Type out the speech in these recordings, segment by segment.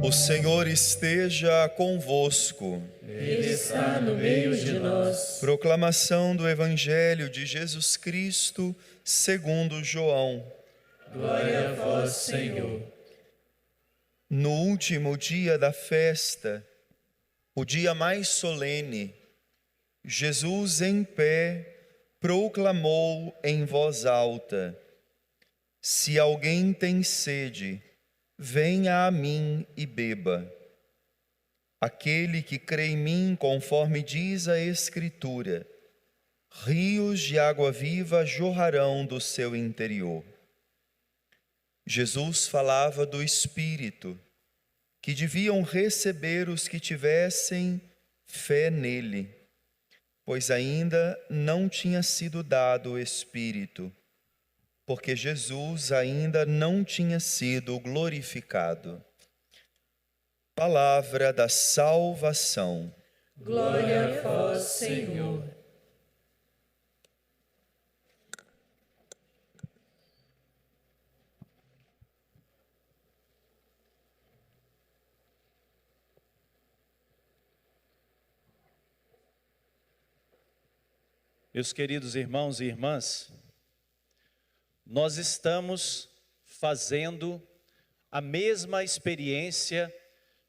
O Senhor esteja convosco. Ele está no meio de nós. Proclamação do Evangelho de Jesus Cristo, segundo João. Glória a vós, Senhor. No último dia da festa, o dia mais solene, Jesus em pé proclamou em voz alta: Se alguém tem sede, venha a mim e beba. Aquele que crê em mim, conforme diz a Escritura, rios de água viva jorrarão do seu interior. Jesus falava do Espírito, que deviam receber os que tivessem fé nele, pois ainda não tinha sido dado o Espírito, porque Jesus ainda não tinha sido glorificado. Palavra da salvação. Glória a vós, Senhor. Meus queridos irmãos e irmãs, nós estamos fazendo a mesma experiência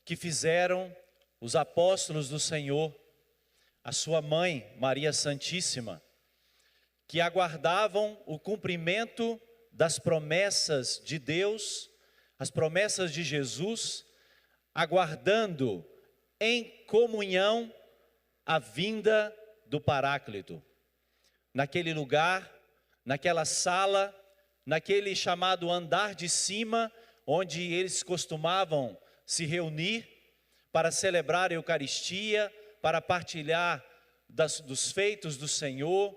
que fizeram os apóstolos do Senhor, a sua mãe, Maria Santíssima, que aguardavam o cumprimento das promessas de Deus, as promessas de Jesus, aguardando em comunhão a vinda do Paráclito. Naquele lugar, naquela sala, naquele chamado andar de cima, onde eles costumavam se reunir para celebrar a Eucaristia, para partilhar dos feitos do Senhor,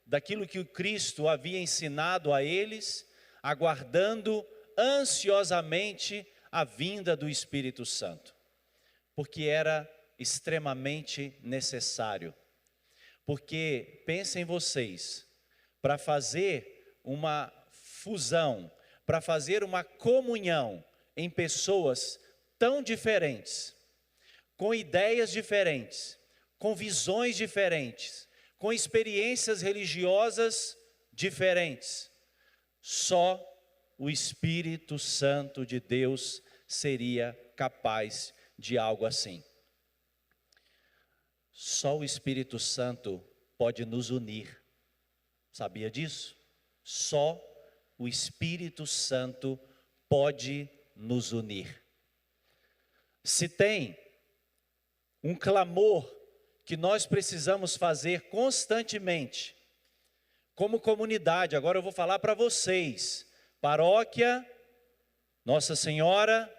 daquilo que o Cristo havia ensinado a eles, aguardando ansiosamente a vinda do Espírito Santo, porque era extremamente necessário. Porque, pensem vocês, para fazer uma fusão, para fazer uma comunhão em pessoas tão diferentes, com ideias diferentes, com visões diferentes, com experiências religiosas diferentes, só o Espírito Santo de Deus seria capaz de algo assim. Só o Espírito Santo pode nos unir. Sabia disso? Só o Espírito Santo pode nos unir. Se tem um clamor que nós precisamos fazer constantemente, como comunidade, agora eu vou falar para vocês, paróquia Nossa Senhora,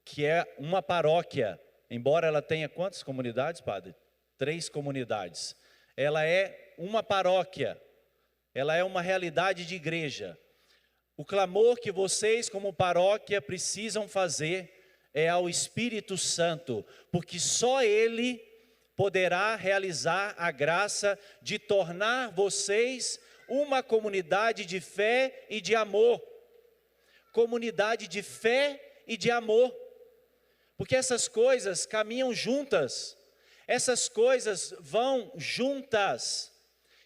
que é uma paróquia, embora ela tenha quantas comunidades, padre? 3 comunidades. Ela é uma paróquia, ela é uma realidade de igreja. O clamor que vocês, como paróquia, precisam fazer é ao Espírito Santo, porque só Ele poderá realizar a graça de tornar vocês uma comunidade de fé e de amor. Comunidade de fé e de amor. Porque essas coisas caminham juntas, essas coisas vão juntas.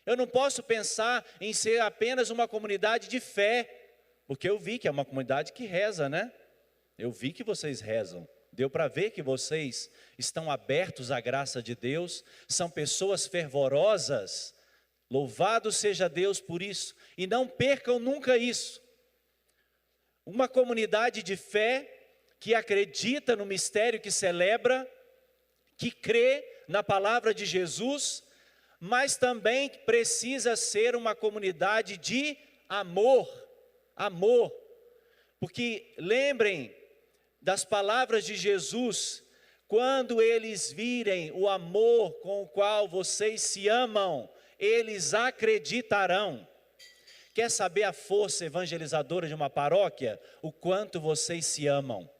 Eu não posso pensar em ser apenas uma comunidade de fé, porque eu vi que é uma comunidade que reza, né? Eu vi que vocês rezam, deu para ver que vocês estão abertos à graça de Deus, são pessoas fervorosas, louvado seja Deus por isso, e não percam nunca isso. Uma comunidade de fé, que acredita no mistério que celebra, que crê na palavra de Jesus, mas também precisa ser uma comunidade de amor, amor. Porque lembrem das palavras de Jesus, quando eles virem o amor com o qual vocês se amam, eles acreditarão. Quer saber a força evangelizadora de uma paróquia? O quanto vocês se amam.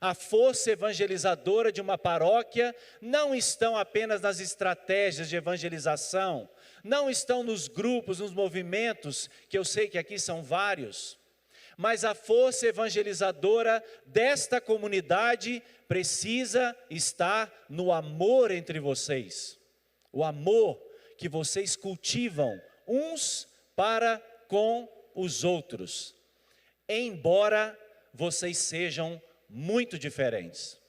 A força evangelizadora de uma paróquia não estão apenas nas estratégias de evangelização, não estão nos grupos, nos movimentos, que eu sei que aqui são vários, mas a força evangelizadora desta comunidade precisa estar no amor entre vocês. O amor que vocês cultivam uns para com os outros, embora vocês sejam muito diferentes.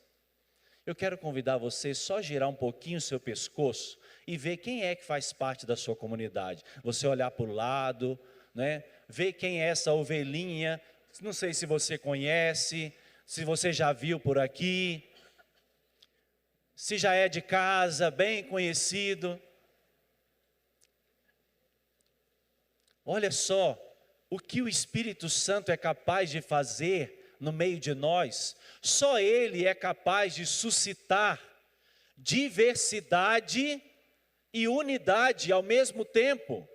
Eu quero convidar você só a girar um pouquinho o seu pescoço e ver quem é que faz parte da sua comunidade. Você olhar para o lado, né? Ver quem é essa ovelhinha. Não sei se você conhece, se você já viu por aqui, se já é de casa, bem conhecido. Olha só o que o Espírito Santo é capaz de fazer no meio de nós. Só Ele é capaz de suscitar diversidade e unidade ao mesmo tempo.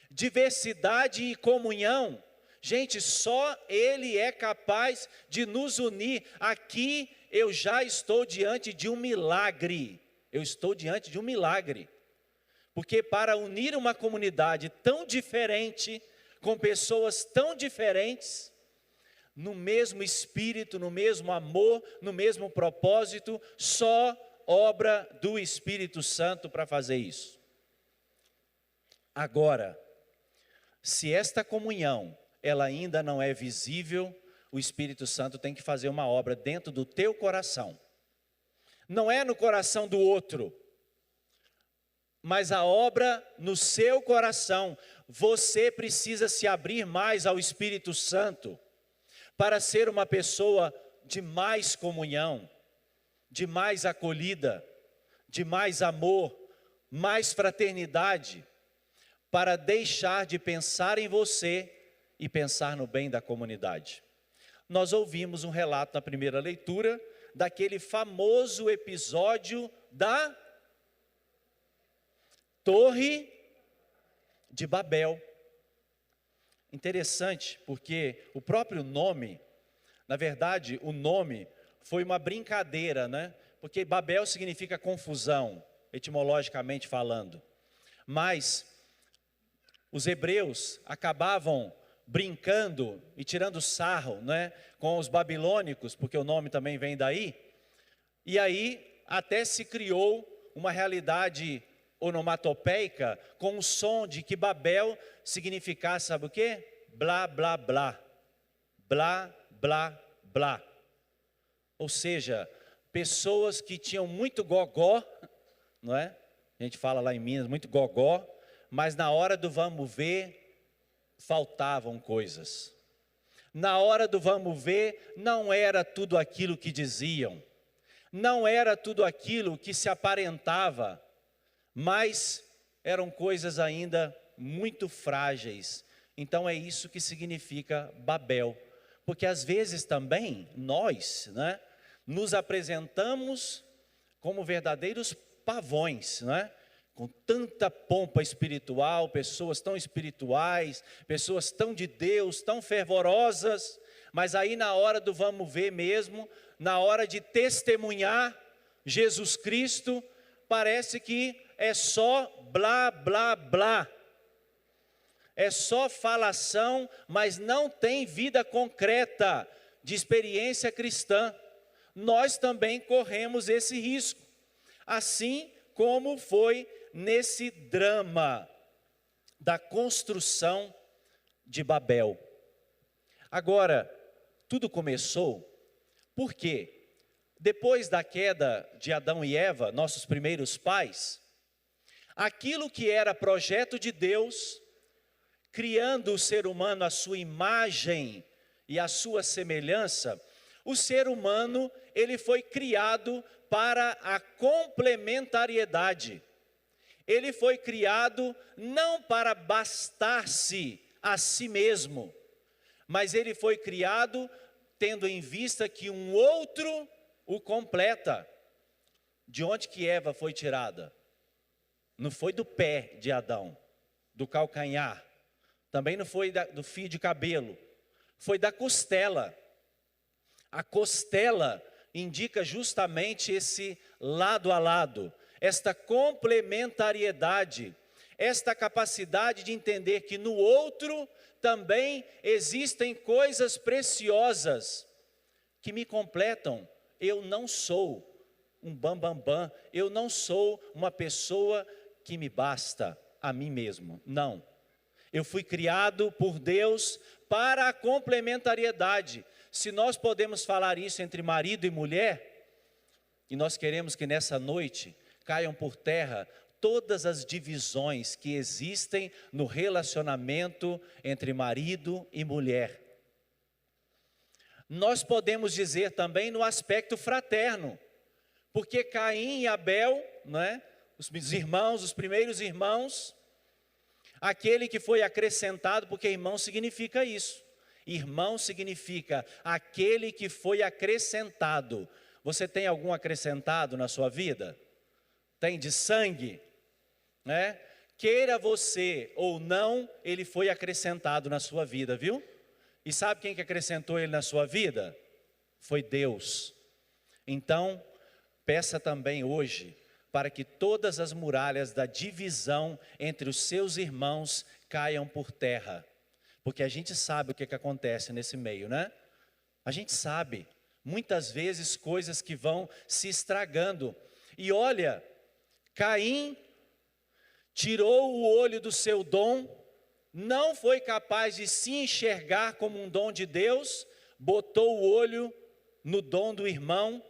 Diversidade e comunhão. Gente, só Ele é capaz de nos unir. Aqui eu já estou diante de um milagre. Eu estou diante de um milagre. Porque para unir uma comunidade tão diferente, com pessoas tão diferentes, no mesmo espírito, no mesmo amor, no mesmo propósito, só obra do Espírito Santo para fazer isso. Agora, se esta comunhão, ela ainda não é visível, o Espírito Santo tem que fazer uma obra dentro do teu coração. Não é no coração do outro, mas a obra no seu coração. Você precisa se abrir mais ao Espírito Santo para ser uma pessoa de mais comunhão, de mais acolhida, de mais amor, mais fraternidade, para deixar de pensar em você e pensar no bem da comunidade. Nós ouvimos um relato na primeira leitura daquele famoso episódio da Torre de Babel. Interessante, porque o próprio nome, na verdade, o nome foi uma brincadeira, né? Porque Babel significa confusão, etimologicamente falando. Mas os hebreus acabavam brincando e tirando sarro, né, com os babilônicos, porque o nome também vem daí. E aí até se criou uma realidade onomatopeica com o som de que Babel significasse, sabe o quê? Blá, blá, blá. Blá, blá, blá. Ou seja, pessoas que tinham muito gogó, não é? A gente fala lá em Minas, muito gogó, mas na hora do vamos ver, faltavam coisas. Na hora do vamos ver, não era tudo aquilo que diziam, não era tudo aquilo que se aparentava, mas eram coisas ainda muito frágeis. Então é isso que significa Babel. Porque às vezes também nós, né, nos apresentamos como verdadeiros pavões, né? Com tanta pompa espiritual, pessoas tão espirituais, pessoas tão de Deus, tão fervorosas, mas aí na hora do vamos ver mesmo, na hora de testemunhar Jesus Cristo, parece que é só blá, blá, blá. É só falação, mas não tem vida concreta de experiência cristã. Nós também corremos esse risco, assim como foi nesse drama da construção de Babel. Agora, tudo começou porque depois da queda de Adão e Eva, nossos primeiros pais, aquilo que era projeto de Deus, criando o ser humano à sua imagem e à sua semelhança, o ser humano, ele foi criado para a complementariedade. Ele foi criado não para bastar-se a si mesmo, mas ele foi criado tendo em vista que um outro o completa. De onde que Eva foi tirada? Não foi do pé de Adão, do calcanhar. Também não foi do fio de cabelo. Foi da costela. A costela indica justamente esse lado a lado, esta complementariedade, esta capacidade de entender que no outro também existem coisas preciosas que me completam. Eu não sou um bambambam, eu não sou uma pessoa que me basta a mim mesmo, não. Eu fui criado por Deus para a complementariedade. Se nós podemos falar isso entre marido e mulher, e nós queremos que nessa noite caiam por terra todas as divisões que existem no relacionamento entre marido e mulher. Nós podemos dizer também no aspecto fraterno, porque Caim e Abel, né, os irmãos, os primeiros irmãos, aquele que foi acrescentado, porque irmão significa isso. Irmão significa aquele que foi acrescentado. Você tem algum acrescentado na sua vida? Tem de sangue? Né? Queira você ou não, ele foi acrescentado na sua vida, viu? E sabe quem que acrescentou ele na sua vida? Foi Deus. Então, peça também hoje para que todas as muralhas da divisão entre os seus irmãos caiam por terra. Porque a gente sabe o que acontece nesse meio, né? A gente sabe, muitas vezes, coisas que vão se estragando. E olha, Caim tirou o olho do seu dom, não foi capaz de se enxergar como um dom de Deus, botou o olho no dom do irmão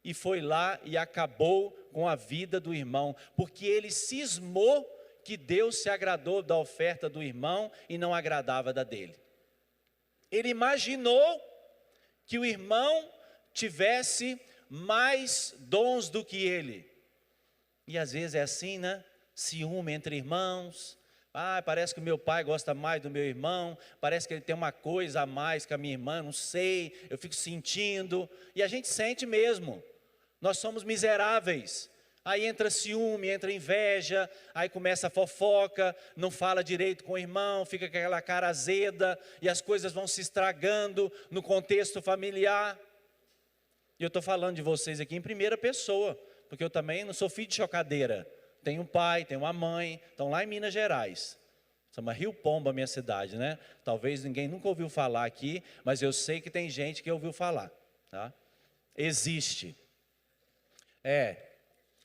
e foi lá e acabou com a vida do irmão, porque ele cismou que Deus se agradou da oferta do irmão e não agradava da dele. Ele imaginou que o irmão tivesse mais dons do que ele. E às vezes é assim, né? Ciúme entre irmãos. Parece que o meu pai gosta mais do meu irmão, parece que ele tem uma coisa a mais que a minha irmã, não sei, eu fico sentindo. E a gente sente mesmo. Nós somos miseráveis. Aí entra ciúme, entra inveja, aí começa a fofoca, não fala direito com o irmão, fica com aquela cara azeda, e as coisas vão se estragando no contexto familiar. E eu estou falando de vocês aqui em primeira pessoa, porque eu também não sou filho de chocadeira. Tenho um pai, tenho uma mãe, estão lá em Minas Gerais. Chama Rio Pomba, a minha cidade, né? Talvez ninguém nunca ouviu falar aqui, mas eu sei que tem gente que ouviu falar, tá? Existe.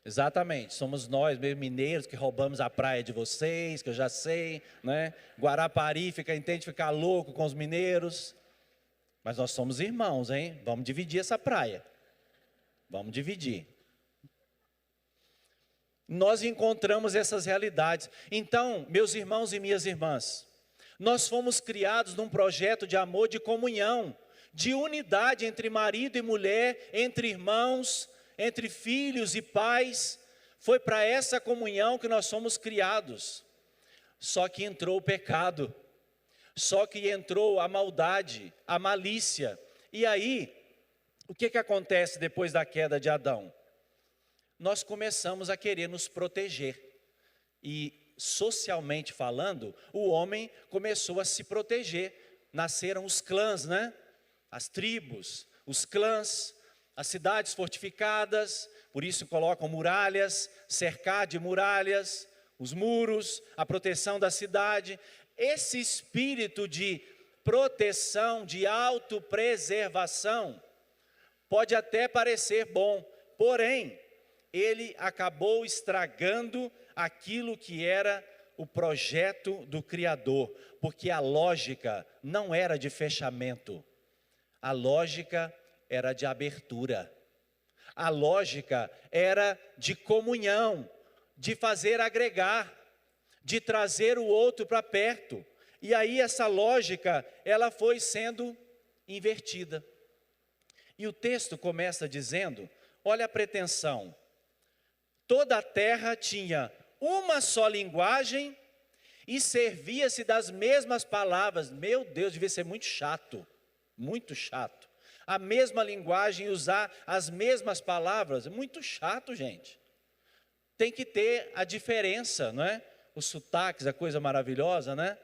Exatamente, somos nós, meio mineiros, que roubamos a praia de vocês, que eu já sei, né? Guarapari tende a ficar louco com os mineiros. Mas nós somos irmãos, hein? Vamos dividir essa praia. Vamos dividir. Nós encontramos essas realidades. Então, meus irmãos e minhas irmãs, nós fomos criados num projeto de amor, de comunhão, de unidade entre marido e mulher, entre irmãos, entre filhos e pais. Foi para essa comunhão que nós somos criados. Só que entrou o pecado, só que entrou a maldade, a malícia. E aí, o que acontece depois da queda de Adão? Nós começamos a querer nos proteger. E socialmente falando, o homem começou a se proteger. Nasceram os clãs, né? As tribos, os clãs, as cidades fortificadas, por isso colocam muralhas, cercar de muralhas, os muros, a proteção da cidade. Esse espírito de proteção, de autopreservação, pode até parecer bom, porém, ele acabou estragando aquilo que era o projeto do Criador, porque a lógica não era de fechamento, a lógica era de abertura, a lógica era de comunhão, de fazer agregar, de trazer o outro para perto. E aí essa lógica, ela foi sendo invertida. E o texto começa dizendo, olha a pretensão, toda a terra tinha uma só linguagem e servia-se das mesmas palavras. Meu Deus, devia ser muito chato, muito chato. A mesma linguagem, usar as mesmas palavras, muito chato, gente. Tem que ter a diferença, não é? Os sotaques, a coisa maravilhosa, né?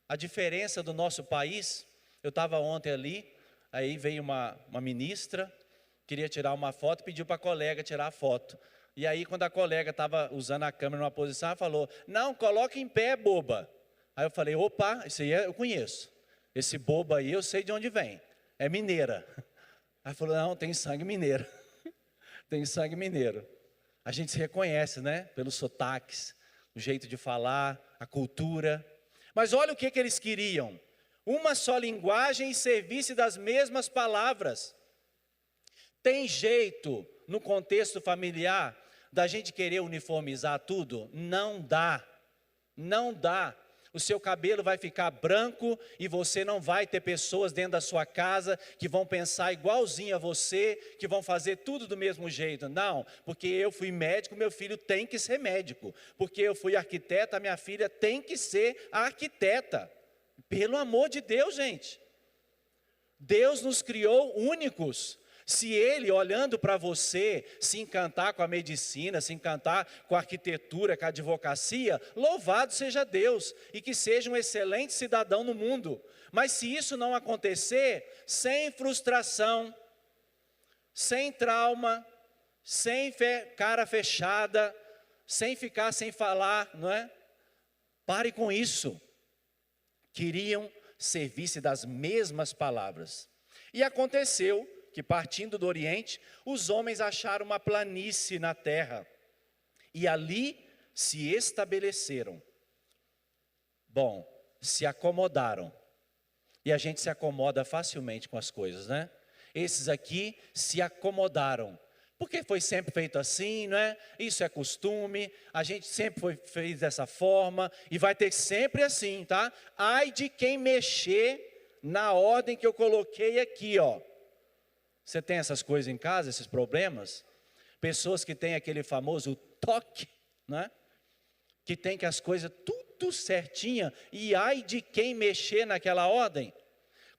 A diferença do nosso país. Eu estava ontem ali, aí veio uma ministra, queria tirar uma foto, pediu para a colega tirar a foto. E aí quando a colega estava usando a câmera numa posição, ela falou, não, coloque em pé, boba. Aí eu falei, opa, esse aí eu conheço. Esse bobo aí eu sei de onde vem. É mineira. Aí falou, não, tem sangue mineiro. Tem sangue mineiro. A gente se reconhece, né? Pelos sotaques, o jeito de falar, a cultura. Mas olha o que eles queriam. Uma só linguagem e servisse das mesmas palavras. Tem jeito, no contexto familiar, da gente querer uniformizar tudo? Não dá. Não dá. O seu cabelo vai ficar branco e você não vai ter pessoas dentro da sua casa que vão pensar igualzinho a você, que vão fazer tudo do mesmo jeito. Não, porque eu fui médico, meu filho tem que ser médico. Porque eu fui arquiteta, minha filha tem que ser arquiteta. Pelo amor de Deus, gente. Deus nos criou únicos. Se Ele, olhando para você, se encantar com a medicina, se encantar com a arquitetura, com a advocacia, louvado seja Deus, e que seja um excelente cidadão no mundo. Mas se isso não acontecer, sem frustração, sem trauma, sem cara fechada, sem ficar sem falar, não é? Pare com isso. Queriam servir-se das mesmas palavras. E aconteceu que, partindo do Oriente, os homens acharam uma planície na terra, e ali se estabeleceram. Bom, se acomodaram, e a gente se acomoda facilmente com as coisas, né? Esses aqui se acomodaram, porque foi sempre feito assim, não é? Isso é costume, a gente sempre fez dessa forma, e vai ter sempre assim, tá? Ai de quem mexer na ordem que eu coloquei aqui, ó. Você tem essas coisas em casa, esses problemas? Pessoas que têm aquele famoso toque, né? Que tem que as coisas tudo certinha, e ai de quem mexer naquela ordem.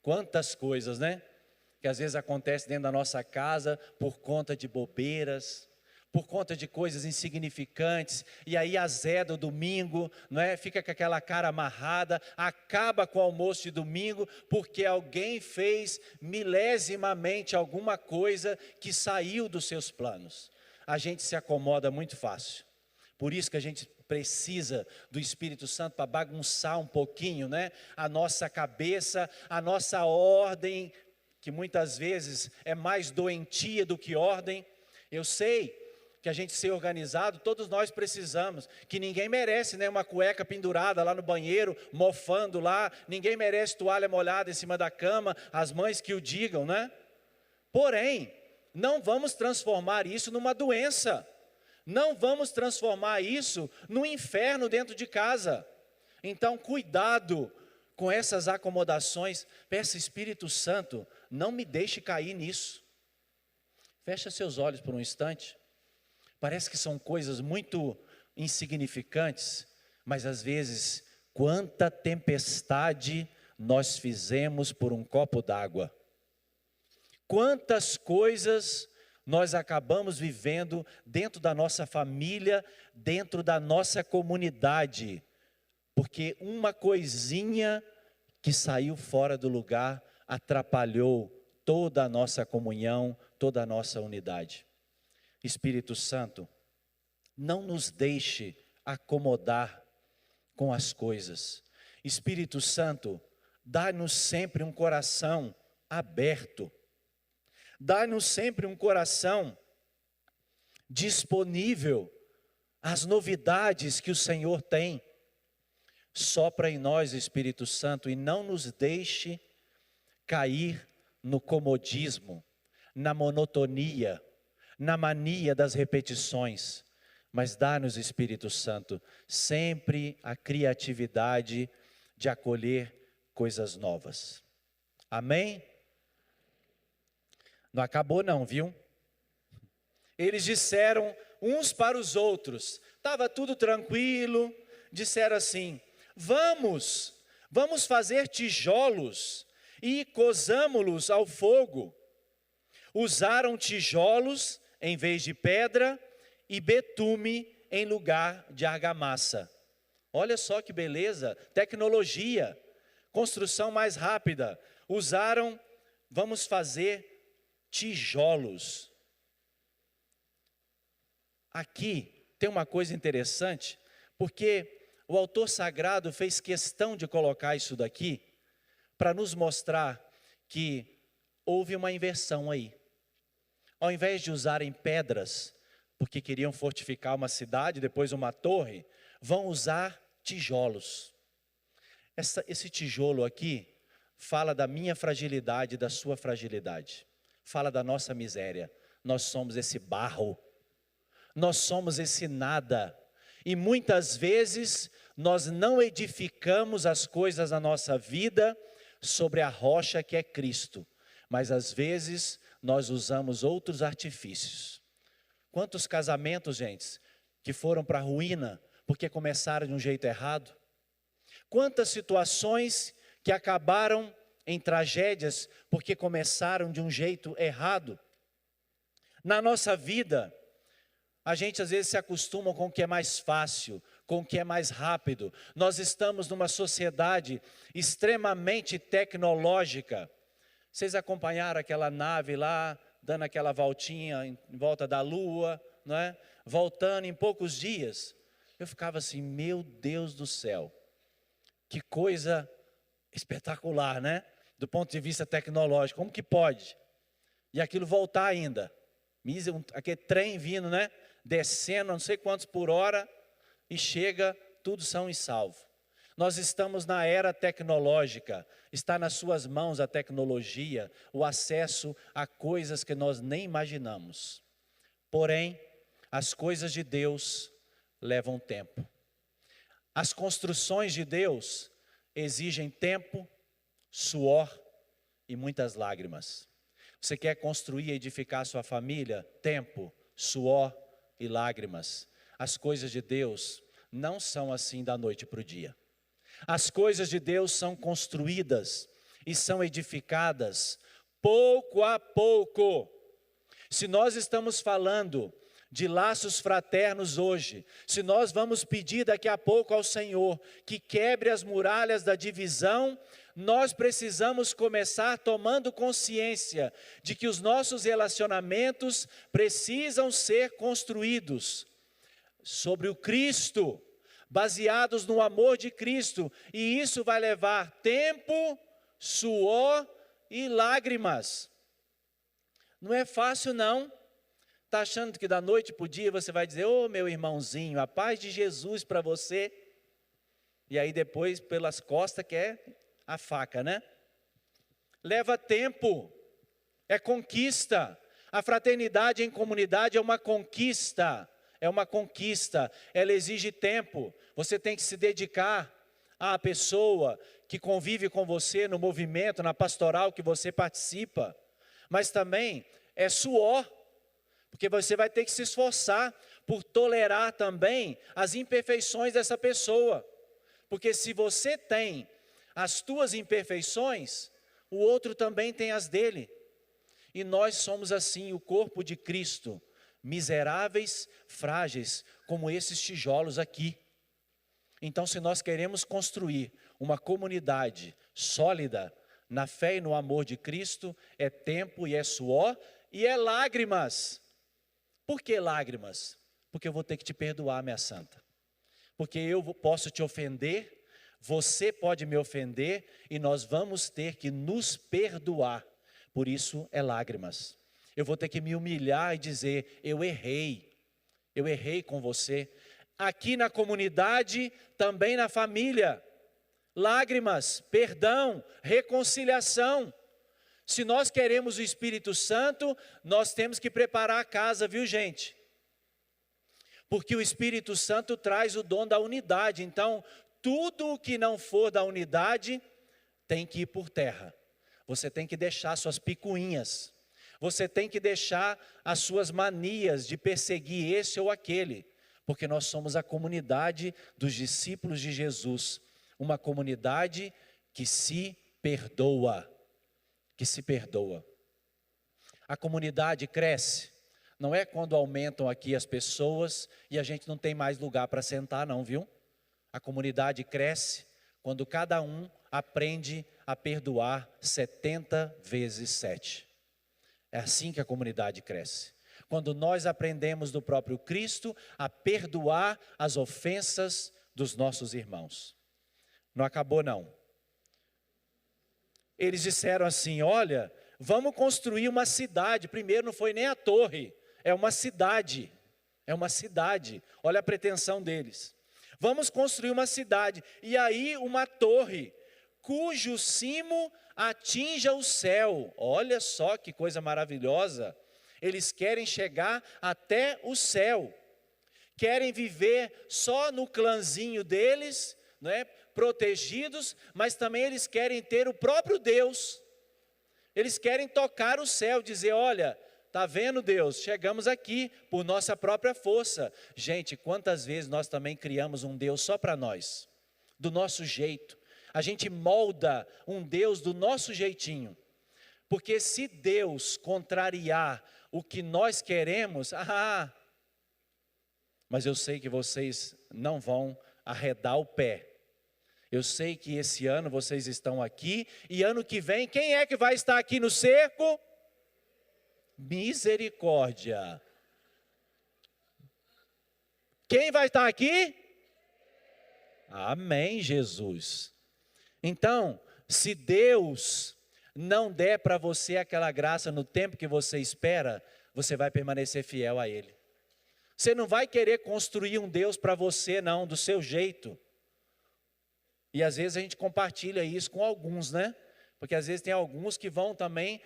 Quantas coisas, né? Que às vezes acontece dentro da nossa casa por conta de bobeiras, por conta de coisas insignificantes, e aí azeda o domingo, não é? Fica com aquela cara amarrada, acaba com o almoço de domingo, porque alguém fez milésimamente alguma coisa que saiu dos seus planos. A gente se acomoda muito fácil, por isso que a gente precisa do Espírito Santo para bagunçar um pouquinho, né? A nossa cabeça, a nossa ordem, que muitas vezes é mais doentia do que ordem. Eu sei que a gente ser organizado, todos nós precisamos, que ninguém merece, né, uma cueca pendurada lá no banheiro, mofando lá, ninguém merece toalha molhada em cima da cama, as mães que o digam, né? Porém, não vamos transformar isso numa doença, não vamos transformar isso num inferno dentro de casa. Então, cuidado com essas acomodações, peça Espírito Santo, não me deixe cair nisso. Fecha seus olhos por um instante. Parece que são coisas muito insignificantes, mas às vezes, quanta tempestade nós fizemos por um copo d'água. Quantas coisas nós acabamos vivendo dentro da nossa família, dentro da nossa comunidade, porque uma coisinha que saiu fora do lugar atrapalhou toda a nossa comunhão, toda a nossa unidade. Espírito Santo, não nos deixe acomodar com as coisas. Espírito Santo, dá-nos sempre um coração aberto. Dá-nos sempre um coração disponível às novidades que o Senhor tem. Sopra em nós, Espírito Santo, e não nos deixe cair no comodismo, na monotonia, na mania das repetições, mas dá-nos, Espírito Santo, sempre a criatividade de acolher coisas novas. Amém? Não acabou não, viu? Eles disseram uns para os outros, estava tudo tranquilo, disseram assim, vamos fazer tijolos e cozamo-los ao fogo. Usaram tijolos em vez de pedra e betume em lugar de argamassa. Olha só que beleza, tecnologia, construção mais rápida. Usaram, vamos fazer tijolos. Aqui tem uma coisa interessante, porque o autor sagrado fez questão de colocar isso daqui para nos mostrar que houve uma inversão aí. Ao invés de usarem pedras, porque queriam fortificar uma cidade, depois uma torre, vão usar tijolos. Esse tijolo aqui fala da minha fragilidade, da sua fragilidade. Fala da nossa miséria. Nós somos esse barro. Nós somos esse nada. E muitas vezes nós não edificamos as coisas na nossa vida sobre a rocha que é Cristo. Mas às vezes nós usamos outros artifícios. Quantos casamentos, gente, que foram para a ruína porque começaram de um jeito errado? Quantas situações que acabaram em tragédias porque começaram de um jeito errado? Na nossa vida, a gente às vezes se acostuma com o que é mais fácil, com o que é mais rápido. Nós estamos numa sociedade extremamente tecnológica. Vocês acompanharam aquela nave lá, dando aquela voltinha em volta da lua, não é? Voltando em poucos dias. Eu ficava assim, meu Deus do céu, que coisa espetacular, né? Do ponto de vista tecnológico, como que pode? E aquilo voltar ainda. Aquele trem vindo, né? Descendo não sei quantos por hora e chega, tudo são e salvo. Nós estamos na era tecnológica, está nas suas mãos a tecnologia, o acesso a coisas que nós nem imaginamos. Porém, as coisas de Deus levam tempo. As construções de Deus exigem tempo, suor e muitas lágrimas. Você quer construir e edificar a sua família? Tempo, suor e lágrimas. As coisas de Deus não são assim da noite para o dia. As coisas de Deus são construídas e são edificadas pouco a pouco. Se nós estamos falando de laços fraternos hoje, se nós vamos pedir daqui a pouco ao Senhor que quebre as muralhas da divisão, nós precisamos começar tomando consciência de que os nossos relacionamentos precisam ser construídos sobre o Cristo, baseados no amor de Cristo, e isso vai levar tempo, suor e lágrimas. Não é fácil não. Está achando que da noite para o dia você vai dizer, ô meu irmãozinho, a paz de Jesus para você, e aí depois pelas costas quer a faca, né? Leva tempo, é conquista. A fraternidade em comunidade é uma conquista, ela exige tempo. Você tem que se dedicar à pessoa que convive com você no movimento, na pastoral que você participa, mas também é suor, porque você vai ter que se esforçar por tolerar também as imperfeições dessa pessoa, porque se você tem as tuas imperfeições, o outro também tem as dele, e nós somos assim, o corpo de Cristo, miseráveis, frágeis, como esses tijolos aqui. Então, se nós queremos construir uma comunidade sólida, na fé e no amor de Cristo, é tempo e é suor e é lágrimas. Por que lágrimas? Porque eu vou ter que te perdoar, minha santa. Porque eu posso te ofender, você pode me ofender e nós vamos ter que nos perdoar. Por isso é lágrimas. Eu vou ter que me humilhar e dizer, eu errei com você. Aqui na comunidade, também na família. Lágrimas, perdão, reconciliação. Se nós queremos o Espírito Santo, nós temos que preparar a casa, viu gente? Porque o Espírito Santo traz o dom da unidade. Então, tudo o que não for da unidade, tem que ir por terra. Você tem que deixar suas picuinhas. Você tem que deixar as suas manias de perseguir esse ou aquele. Porque nós somos a comunidade dos discípulos de Jesus. Uma comunidade que se perdoa. A comunidade cresce, não é quando aumentam aqui as pessoas e a gente não tem mais lugar para sentar não, viu? A comunidade cresce quando cada um aprende a perdoar 70 vezes 7. É assim que a comunidade cresce. Quando nós aprendemos do próprio Cristo a perdoar as ofensas dos nossos irmãos. Não acabou não. Eles disseram assim, olha, vamos construir uma cidade. Primeiro não foi nem a torre, é uma cidade. É uma cidade. Olha a pretensão deles. Vamos construir uma cidade. E aí uma torre, cujo cimo atinja o céu. Olha só que coisa maravilhosa. Eles querem chegar até o céu. Querem viver só no clãzinho deles, né, protegidos, mas também eles querem ter o próprio Deus. Eles querem tocar o céu, dizer, olha, tá vendo Deus, chegamos aqui por nossa própria força. Gente, quantas vezes nós também criamos um Deus só para nós, do nosso jeito. A gente molda um Deus do nosso jeitinho. Porque se Deus contrariar o que nós queremos, mas eu sei que vocês não vão arredar o pé. Eu sei que esse ano vocês estão aqui, e ano que vem, quem é que vai estar aqui no cerco? Misericórdia. Quem vai estar aqui? Amém, Jesus. Então, se Deus não der para você aquela graça no tempo que você espera, você vai permanecer fiel a Ele. Você não vai querer construir um Deus para você, não, do seu jeito. E às vezes a gente compartilha isso com alguns, né? Porque às vezes tem alguns que vão também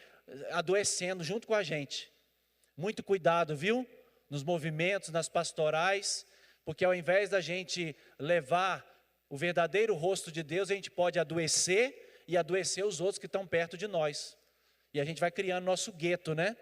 adoecendo junto com a gente. Muito cuidado, viu? Nos movimentos, nas pastorais, porque ao invés da gente levar o verdadeiro rosto de Deus, a gente pode adoecer e adoecer os outros que estão perto de nós. E a gente vai criando nosso gueto, né?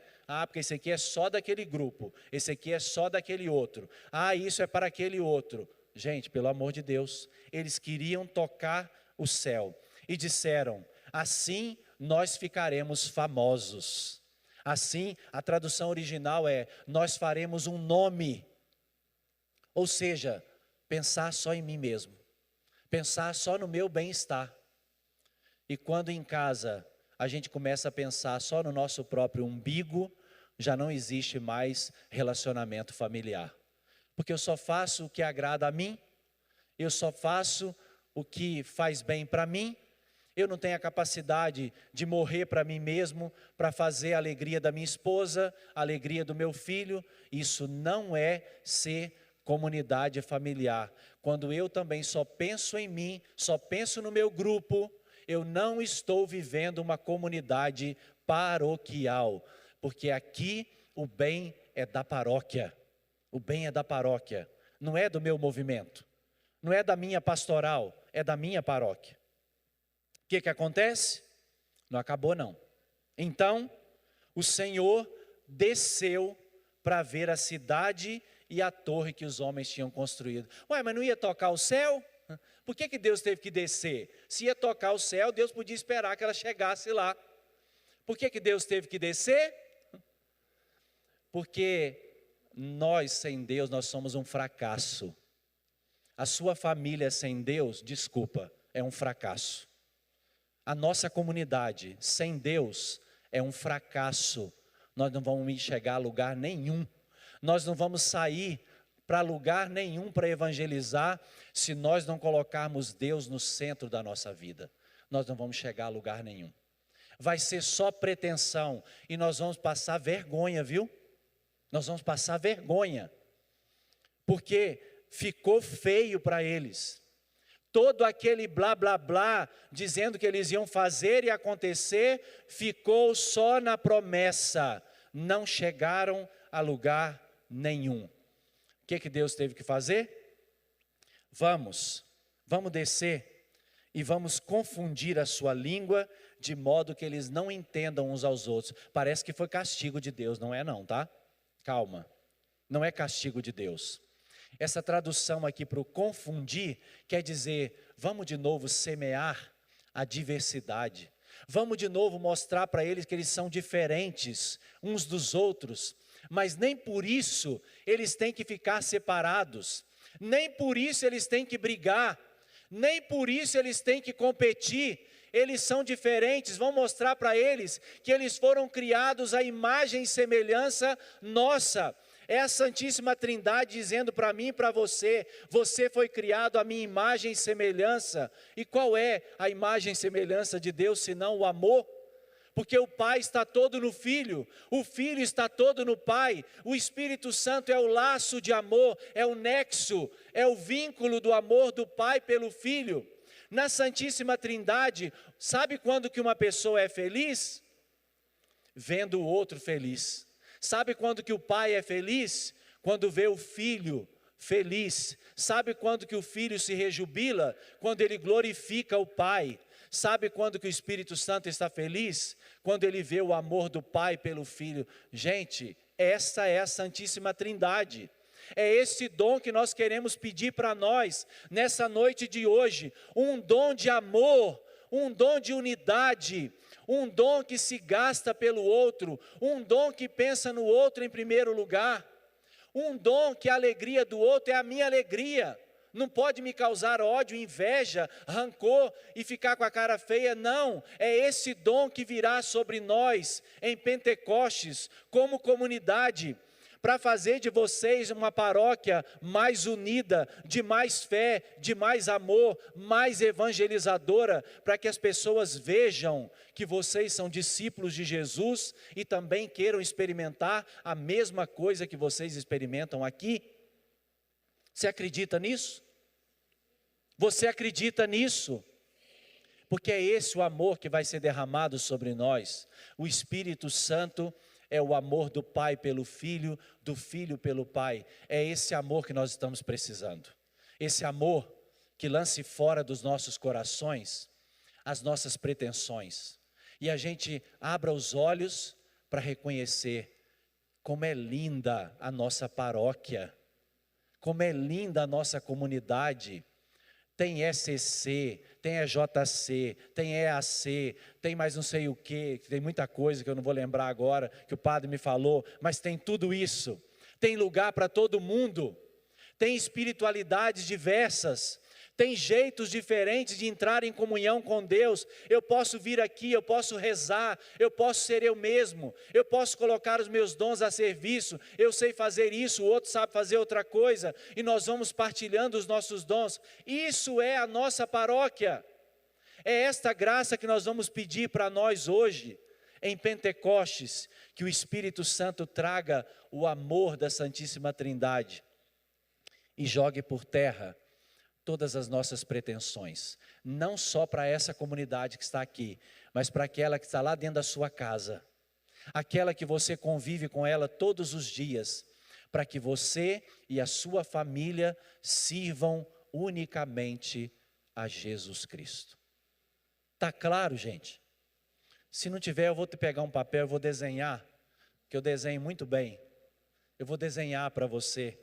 Porque esse aqui é só daquele grupo, esse aqui é só daquele outro. Isso é para aquele outro. Gente, pelo amor de Deus, eles queriam tocar o céu e disseram, assim nós ficaremos famosos. Assim, a tradução original é, nós faremos um nome. Ou seja, pensar só em mim mesmo, pensar só no meu bem-estar. E quando em casa a gente começa a pensar só no nosso próprio umbigo, já não existe mais relacionamento familiar. Porque eu só faço o que agrada a mim, eu só faço o que faz bem para mim, eu não tenho a capacidade de morrer para mim mesmo, para fazer a alegria da minha esposa, a alegria do meu filho. Isso não é ser comunidade familiar. Quando eu também só penso em mim, só penso no meu grupo, eu não estou vivendo uma comunidade paroquial, porque aqui o bem é da paróquia. O bem é da paróquia, não é do meu movimento, não é da minha pastoral, é da minha paróquia. O que acontece? Não acabou não. Então, o Senhor desceu para ver a cidade e a torre que os homens tinham construído. Mas não ia tocar o céu? Por que Deus teve que descer? Se ia tocar o céu, Deus podia esperar que ela chegasse lá. Por que Deus teve que descer? Porque nós sem Deus, nós somos um fracasso. A sua família sem Deus, desculpa, é um fracasso. A nossa comunidade sem Deus é um fracasso. Nós não vamos chegar a lugar nenhum. Nós não vamos sair para lugar nenhum para evangelizar se nós não colocarmos Deus no centro da nossa vida. Nós não vamos chegar a lugar nenhum. Vai ser só pretensão e nós vamos passar vergonha, viu? Nós vamos passar vergonha, porque ficou feio para eles. Todo aquele blá blá blá, dizendo que eles iam fazer e acontecer, ficou só na promessa, não chegaram a lugar nenhum. O que Deus teve que fazer? Vamos descer e vamos confundir a sua língua, de modo que eles não entendam uns aos outros. Parece que foi castigo de Deus, não é não, tá? Calma, não é castigo de Deus. Essa tradução aqui para o confundir, quer dizer, vamos de novo semear a diversidade. Vamos de novo mostrar para eles que eles são diferentes uns dos outros. Mas nem por isso eles têm que ficar separados. Nem por isso eles têm que brigar. Nem por isso eles têm que competir. Eles são diferentes, vão mostrar para eles que eles foram criados à imagem e semelhança nossa. É a Santíssima Trindade dizendo para mim e para você: você foi criado à minha imagem e semelhança. E qual é a imagem e semelhança de Deus, senão o amor? Porque o Pai está todo no Filho, o Filho está todo no Pai, o Espírito Santo é o laço de amor, é o nexo, é o vínculo do amor do Pai pelo Filho. Na Santíssima Trindade, sabe quando que uma pessoa é feliz? Vendo o outro feliz. Sabe quando que o pai é feliz? Quando vê o filho feliz. Sabe quando que o filho se rejubila? Quando ele glorifica o pai. Sabe quando que o Espírito Santo está feliz? Quando ele vê o amor do pai pelo filho. Gente, essa é a Santíssima Trindade. É esse dom que nós queremos pedir para nós, nessa noite de hoje. Um dom de amor, um dom de unidade, um dom que se gasta pelo outro, um dom que pensa no outro em primeiro lugar, um dom que a alegria do outro é a minha alegria, não pode me causar ódio, inveja, rancor e ficar com a cara feia, não, é esse dom que virá sobre nós em Pentecostes, como comunidade, para fazer de vocês uma paróquia mais unida, de mais fé, de mais amor, mais evangelizadora, para que as pessoas vejam que vocês são discípulos de Jesus e também queiram experimentar a mesma coisa que vocês experimentam aqui. Você acredita nisso? Você acredita nisso? Porque é esse o amor que vai ser derramado sobre nós. O Espírito Santo é o amor do Pai pelo Filho, do Filho pelo Pai. É esse amor que nós estamos precisando. Esse amor que lance fora dos nossos corações as nossas pretensões. E a gente abra os olhos para reconhecer como é linda a nossa paróquia, como é linda a nossa comunidade. Tem ECC, tem EJC, tem EAC, tem mais não sei o que, tem muita coisa que eu não vou lembrar agora, que o padre me falou, mas tem tudo isso. Tem lugar para todo mundo, tem espiritualidades diversas, tem jeitos diferentes de entrar em comunhão com Deus. Eu posso vir aqui, eu posso rezar, eu posso ser eu mesmo, eu posso colocar os meus dons a serviço, eu sei fazer isso, o outro sabe fazer outra coisa, e nós vamos partilhando os nossos dons. Isso é a nossa paróquia, é esta graça que nós vamos pedir para nós hoje, em Pentecostes, que o Espírito Santo traga o amor da Santíssima Trindade e jogue por terra todas as nossas pretensões, não só para essa comunidade que está aqui, mas para aquela que está lá dentro da sua casa, aquela que você convive com ela todos os dias, para que você e a sua família sirvam unicamente a Jesus Cristo. Está claro, gente? Se não tiver, eu vou te pegar um papel, eu vou desenhar, que eu desenho muito bem, eu vou desenhar para você,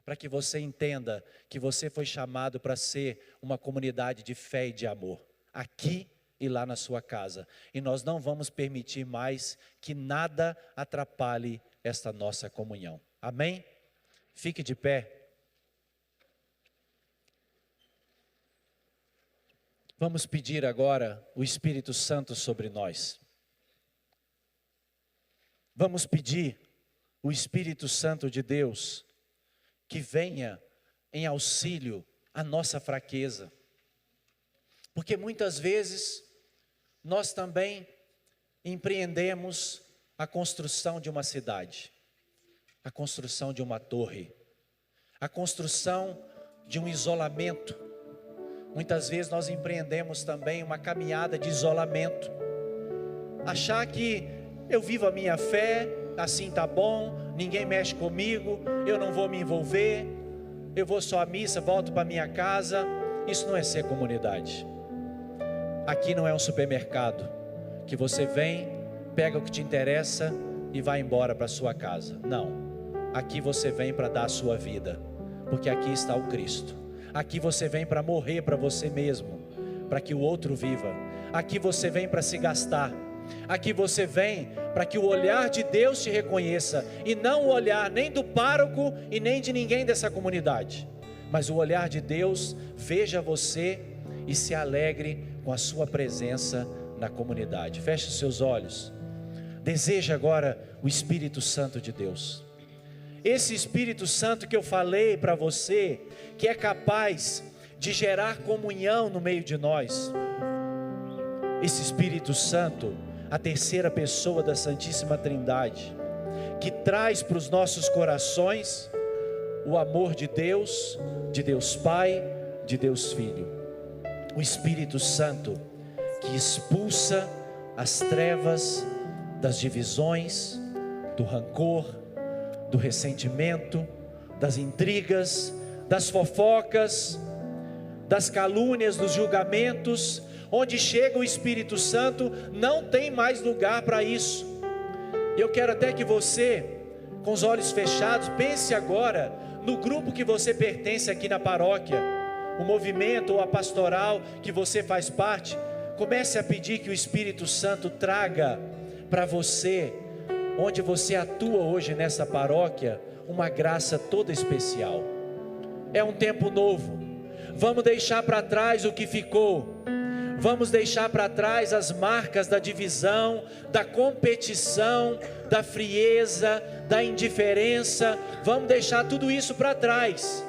para que você entenda que você foi chamado para ser uma comunidade de fé e de amor, aqui e lá na sua casa. E nós não vamos permitir mais que nada atrapalhe esta nossa comunhão. Amém? Fique de pé. Vamos pedir agora o Espírito Santo sobre nós. Vamos pedir o Espírito Santo de Deus que venha em auxílio à nossa fraqueza. Porque muitas vezes nós também empreendemos a construção de uma cidade, a construção de uma torre, a construção de um isolamento. Muitas vezes nós empreendemos também uma caminhada de isolamento. Achar que eu vivo a minha fé, assim tá bom, ninguém mexe comigo, eu não vou me envolver, eu vou só à missa, volto para minha casa. Isso não é ser comunidade. Aqui não é um supermercado, que você vem, pega o que te interessa e vai embora para sua casa. Não, aqui você vem para dar a sua vida, porque aqui está o Cristo. Aqui você vem para morrer para você mesmo, para que o outro viva. Aqui você vem para se gastar. Aqui você vem para que o olhar de Deus te reconheça, e não o olhar nem do pároco e nem de ninguém dessa comunidade, mas o olhar de Deus veja você e se alegre com a sua presença na comunidade. Feche os seus olhos. Deseja agora o Espírito Santo de Deus. Esse Espírito Santo que eu falei para você, que é capaz de gerar comunhão no meio de nós. Esse Espírito Santo, a terceira pessoa da Santíssima Trindade, que traz para os nossos corações o amor de Deus Pai, de Deus Filho. O Espírito Santo que expulsa as trevas das divisões, do rancor, do ressentimento, das intrigas, das fofocas, das calúnias, dos julgamentos. Onde chega o Espírito Santo, não tem mais lugar para isso. Eu quero até que você, com os olhos fechados, pense agora no grupo que você pertence aqui na paróquia, o movimento ou a pastoral que você faz parte. Comece a pedir que o Espírito Santo traga para você, onde você atua hoje nessa paróquia, uma graça toda especial. É um tempo novo. Vamos deixar para trás o que ficou. Vamos deixar para trás as marcas da divisão, da competição, da frieza, da indiferença. Vamos deixar tudo isso para trás.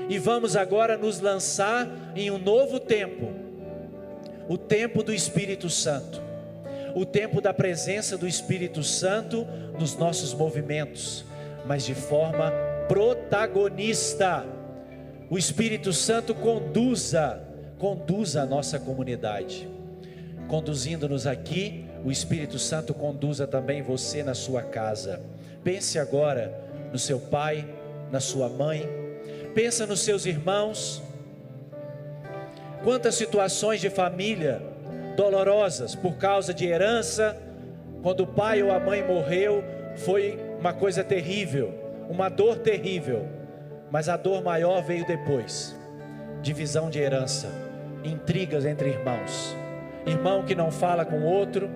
E vamos agora nos lançar em um novo tempo. O tempo do Espírito Santo. O tempo da presença do Espírito Santo nos nossos movimentos, mas de forma protagonista. O Espírito Santo conduza a nossa comunidade. Conduzindo-nos aqui, o Espírito Santo conduza também você na sua casa. Pense agora no seu pai, na sua mãe. Pensa nos seus irmãos. Quantas situações de família dolorosas por causa de herança. Quando o pai ou a mãe morreu, foi uma coisa terrível, uma dor terrível. Mas a dor maior veio depois. Divisão de herança, intrigas entre irmãos, irmão que não fala com o outro,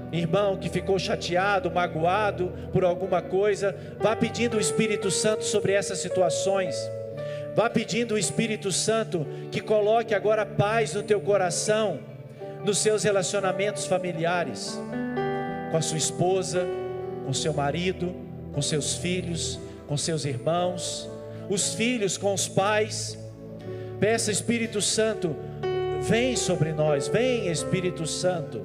irmão que ficou chateado, magoado por alguma coisa. Vá pedindo o Espírito Santo sobre essas situações. Vá pedindo o Espírito Santo que coloque agora paz no teu coração, nos seus relacionamentos familiares, com a sua esposa, com seu marido, com seus filhos, com seus irmãos, os filhos com os pais. Peça, Espírito Santo, vem sobre nós, vem, Espírito Santo,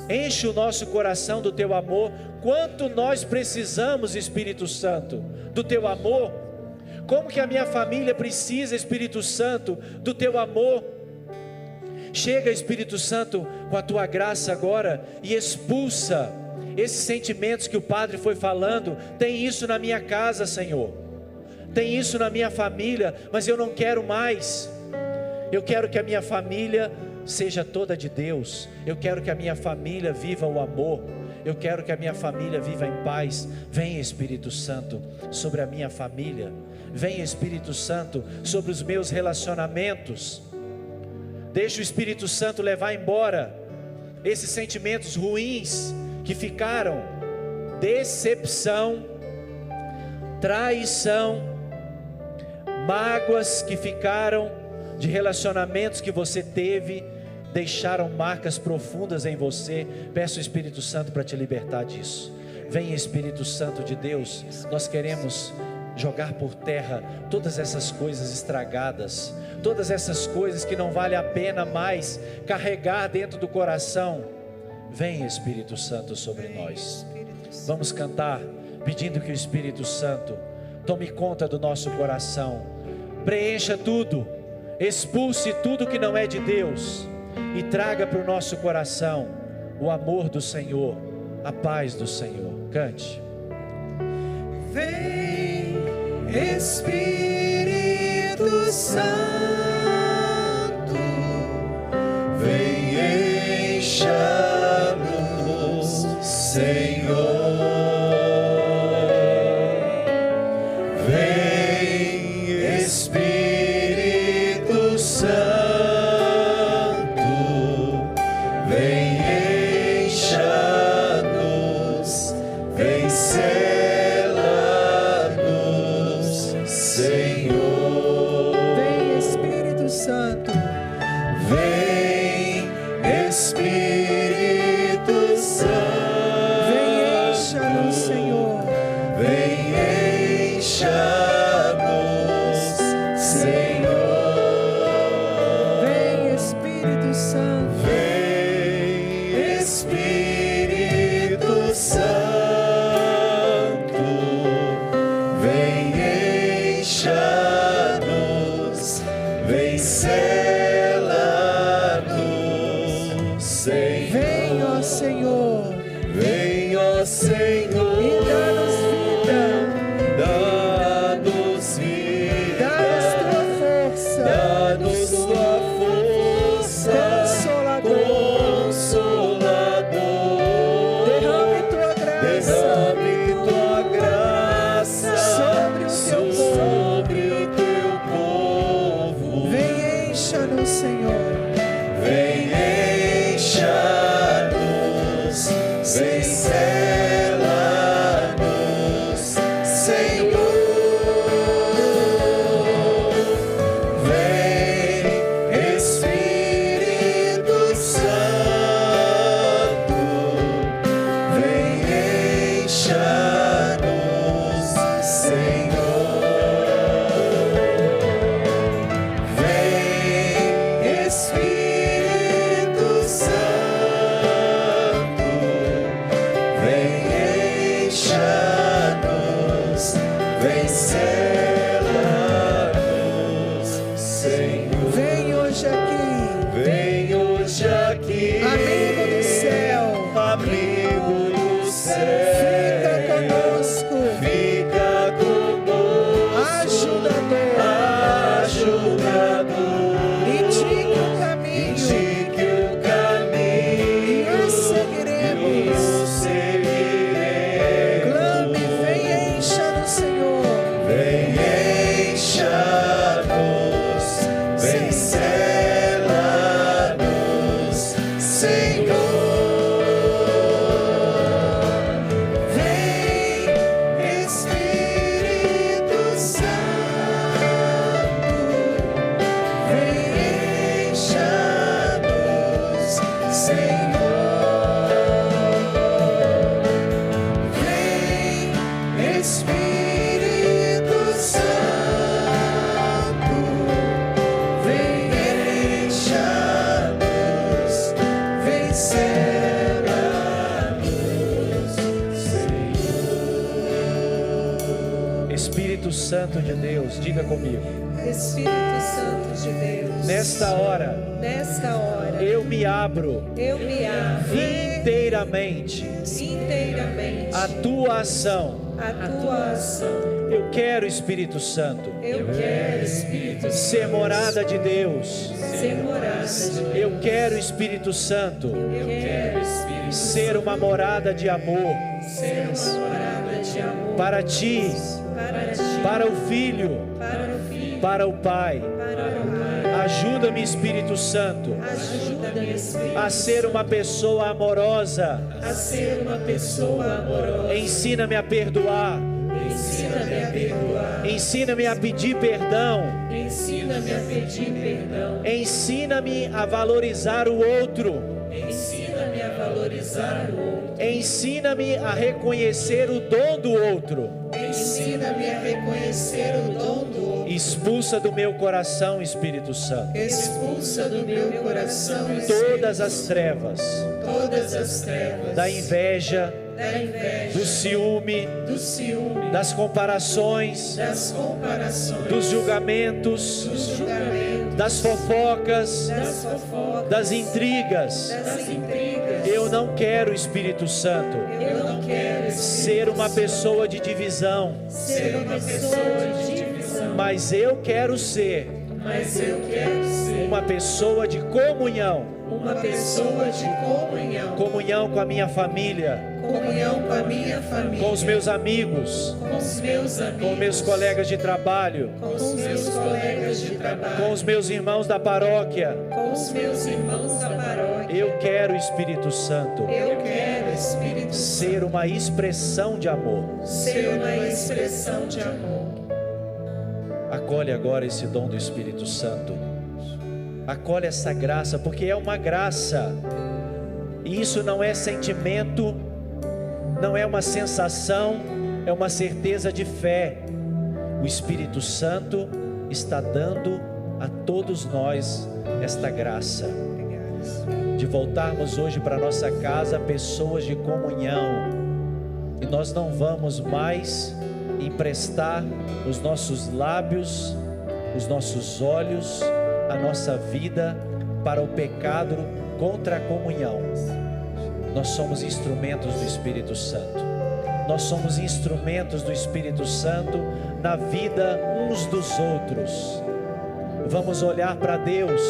enche o nosso coração do teu amor. Quanto nós precisamos, Espírito Santo, do teu amor. Como que a minha família precisa, Espírito Santo, do teu amor. Chega, Espírito Santo, com a tua graça agora e expulsa esses sentimentos que o Padre foi falando. Tem isso na minha casa, Senhor, tem isso na minha família, mas eu não quero mais. Eu quero que a minha família seja toda de Deus. Eu quero que a minha família viva o amor. Eu quero que a minha família viva em paz. Vem, Espírito Santo, sobre a minha família. Vem, Espírito Santo, sobre os meus relacionamentos. Deixa o Espírito Santo levar embora esses sentimentos ruins que ficaram. Decepção, traição, mágoas que ficaram de relacionamentos que você teve, deixaram marcas profundas em você. Peço o Espírito Santo para te libertar disso. Vem, Espírito Santo de Deus, nós queremos jogar por terra todas essas coisas estragadas, todas essas coisas que não vale a pena mais carregar dentro do coração. Vem, Espírito Santo, sobre nós. Vamos cantar pedindo que o Espírito Santo tome conta do nosso coração, preencha tudo, expulse tudo que não é de Deus e traga para o nosso coração o amor do Senhor, a paz do Senhor. Cante. Vem, Espírito Santo, vem, encha-nos, Senhor. Vem, Espírito Santo, vem, encha-nos, vem, sela-nos, Senhor. Vem, Espírito Santo, vem, Espírito Santo, vem, encha-nos, Senhor, vem, Senhor, e dá-nos vida, dá-nos vida, dá-nos tua força, dá-nos tua força, Consolador, derrame tua graça derrame tua graça sobre o teu povo. Vem, encha-nos, Senhor. Vem, encha-nos, vem, sela-nos, Senhor. Vem, Espírito Santo, vem, encha-nos, Senhor. Vem, Espírito Santo, vem, encha-nos, vem, sela-nos, Senhor. Vem hoje aqui, Vem hoje aqui, amigo do céu, amigo do céu. fica conosco, Fica conosco, ajudador, indique o caminho, indique o e caminho, o seguiremos. e o seguiremos. Clame, vem, encha-nos, Senhor. Vem, encha-nos, vem, sela-nos, Senhor. Vem, Espírito Santo, vem, encha-nos, Senhor. Vem, Espírito Santo, vem, encha-nos, vem, sela-nos, Senhor. Espírito Santo de Deus, diga comigo. Espírito Santo de Deus, Nesta hora, eu me abro eu me abro inteiramente inteiramente à tua ação. à tua ação. Eu quero, Espírito Santo, Eu quero, Espírito ser morada de Deus. ser morada de Deus. Eu quero, Espírito Santo, Eu quero, Espírito ser uma morada de amor ser uma morada de amor para ti, para ti, para o Filho, para o Filho, para o Pai. para o Pai. Ajuda-me, Espírito Santo, Ajuda-me, Espírito, a ser uma pessoa amorosa. a ser uma pessoa amorosa. Ensina-me a perdoar. Ensina-me a perdoar. Ensina-me a pedir perdão. Ensina-me a pedir perdão. Ensina-me a valorizar o outro. Ensina-me a valorizar o outro. Ensina-me a reconhecer o dom do outro. Ensina-me a reconhecer o dom do outro. Expulsa do meu coração, Espírito Santo, Expulsa do meu coração todas as trevas todas as trevas da inveja, da inveja, do ciúme, do ciúme, das comparações, das comparações, dos julgamentos, dos julgamentos, das fofocas, das fofocas, das intrigas. das intrigas. Eu não quero, Espírito Santo, Eu não quero ser uma pessoa de divisão, ser uma pessoa de divisão, mas eu quero ser mas eu quero ser uma pessoa de comunhão, uma pessoa de comunhão, comunhão com a minha família, comunhão com a minha família, com os meus amigos, com os meus amigos, com meus colegas de trabalho, com os meus colegas de trabalho, com os meus irmãos da paróquia. com os meus irmãos da paróquia. Eu quero, Espírito Santo, Eu quero, Espírito ser uma expressão de amor. Santo, ser uma expressão de amor. Acolhe agora esse dom do Espírito Santo. Acolhe essa graça, porque é uma graça. E isso não é sentimento, não é uma sensação, é uma certeza de fé. O Espírito Santo está dando a todos nós esta graça de voltarmos hoje para nossa casa pessoas de comunhão. E nós não vamos mais emprestar os nossos lábios, os nossos olhos, a nossa vida para o pecado contra a comunhão. Nós somos instrumentos do Espírito Santo. Nós somos instrumentos do Espírito Santo na vida uns dos outros. Vamos olhar para Deus.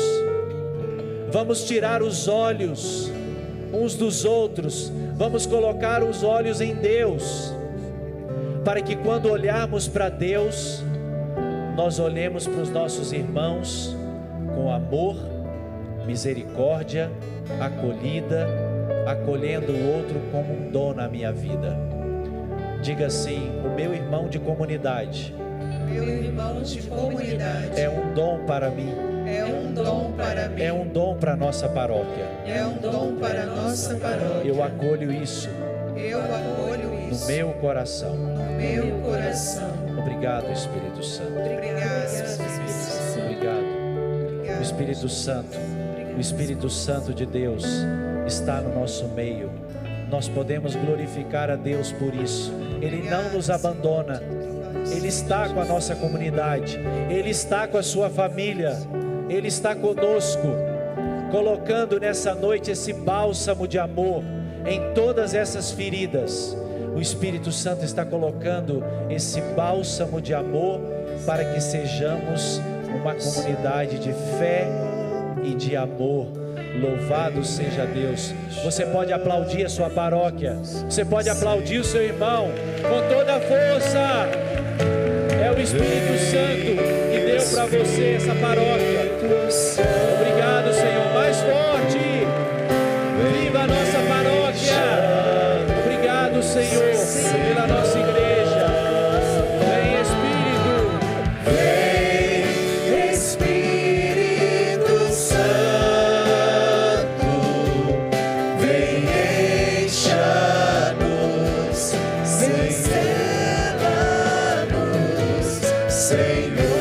Vamos tirar os olhos uns dos outros. Vamos colocar os olhos em Deus, para que quando olharmos para Deus, nós olhemos para os nossos irmãos com amor, misericórdia, acolhida, acolhendo o outro como um dom na minha vida. Diga assim: o meu irmão de comunidade Meu irmão de comunidade é um dom para mim, é um dom para mim, é um dom para a nossa paróquia. é um dom para a nossa paróquia. Eu acolho isso Eu acolho no isso meu coração. no meu coração. Obrigado, Espírito Santo. Obrigada, Espírito Santo. Obrigado. O Espírito Santo, o Espírito Santo de Deus está no nosso meio. Nós podemos glorificar a Deus por isso. Ele não nos abandona. Ele está com a nossa comunidade. Ele está com a sua família. Ele está conosco, colocando nessa noite esse bálsamo de amor em todas essas feridas. O Espírito Santo está colocando esse bálsamo de amor para que sejamos uma comunidade de fé e de amor. Louvado seja Deus. Você pode aplaudir a sua paróquia. Você pode aplaudir o seu irmão com toda a força. É o Espírito Santo que deu para você essa paróquia. Obrigado, Senhor. Mais forte. Viva a nossa paróquia. Obrigado, Senhor, pela nossa igreja. Vem, Espírito. Vem, Espírito Santo, vem, encha-nos, vem, sela-nos, Senhor.